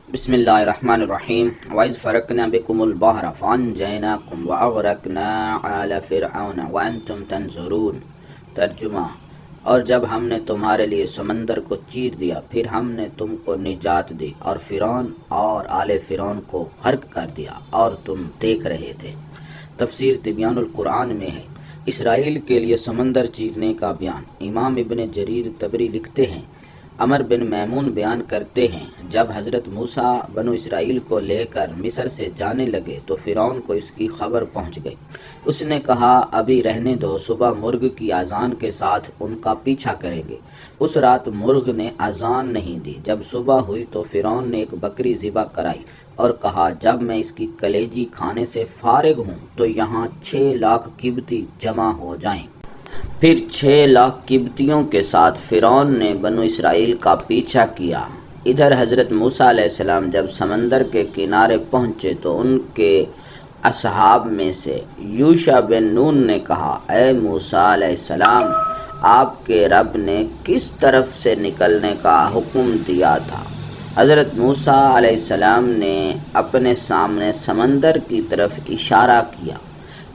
بسم اللہ الرحمن الرحیم وَإِذْ فَرَقْنَا بِكُمُ الْبَحْرَ فَأَنْجَيْنَاكُمْ وَأَغْرَقْنَا آلَ فِرْعَوْنَ وَأَنْتُمْ تَنْظُرُونَ۔ ترجمہ: اور جب ہم نے تمہارے لیے سمندر کو چیر دیا پھر ہم نے تم کو نجات دی اور فرعون اور آل فرعون کو غرق کر دیا اور تم دیکھ رہے تھے۔ تفسیر تبیان القرآن میں ہے اسرائیل کے لیے سمندر چیرنے کا بیان۔ امام ابن جریر طبری لکھتے ہیں، عمر بن میمون بیان کرتے ہیں، جب حضرت موسیٰ بنو اسرائیل کو لے کر مصر سے جانے لگے تو فرعون کو اس کی خبر پہنچ گئی۔ اس نے کہا ابھی رہنے دو، صبح مرغ کی اذان کے ساتھ ان کا پیچھا کریں گے۔ اس رات مرغ نے اذان نہیں دی۔ جب صبح ہوئی تو فرعون نے ایک بکری ذبح کرائی اور کہا جب میں اس کی کلیجی کھانے سے فارغ ہوں تو یہاں 6 لاکھ قبطی جمع ہو جائیں۔ پھر 6 لاکھ قبطیوں کے ساتھ فرعون نے بنو اسرائیل کا پیچھا کیا۔ ادھر حضرت موسیٰ علیہ السلام جب سمندر کے کنارے پہنچے تو ان کے اصحاب میں سے یوشع بن نون نے کہا، اے موسیٰ علیہ السلام، آپ کے رب نے کس طرف سے نکلنے کا حکم دیا تھا؟ حضرت موسیٰ علیہ السلام نے اپنے سامنے سمندر کی طرف اشارہ کیا۔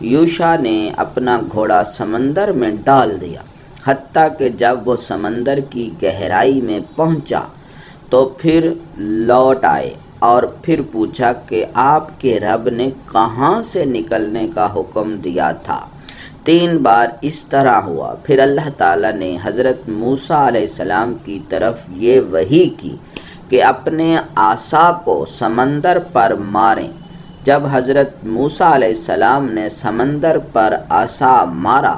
یوشع نے اپنا گھوڑا سمندر میں ڈال دیا، حتیٰ کہ جب وہ سمندر کی گہرائی میں پہنچا تو پھر لوٹ آئے اور پھر پوچھا کہ آپ کے رب نے کہاں سے نکلنے کا حکم دیا تھا؟ 3 بار اس طرح ہوا۔ پھر اللہ تعالیٰ نے حضرت موسیٰ علیہ السلام کی طرف یہ وحی کی کہ اپنے عصا کو سمندر پر ماریں۔ جب حضرت موسیٰ علیہ السلام نے سمندر پر عصا مارا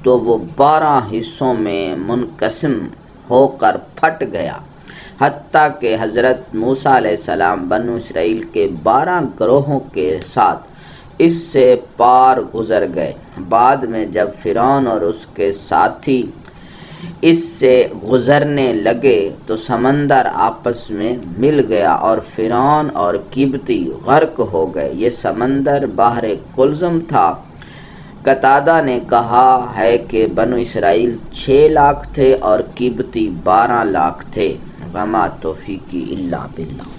تو وہ 12 حصوں میں منقسم ہو کر پھٹ گیا، حتیٰ کہ حضرت موسیٰ علیہ السلام بنو اسرائیل کے 12 گروہوں کے ساتھ اس سے پار گزر گئے۔ بعد میں جب فرعون اور اس کے ساتھی اس سے گزرنے لگے تو سمندر آپس میں مل گیا اور فرعون اور قبطی غرق ہو گئے۔ یہ سمندر بحر کلزم تھا۔ قتادہ نے کہا ہے کہ بنو اسرائیل 6 لاکھ تھے اور قبطی 12 لاکھ تھے۔ وما توفیقی الا باللہ۔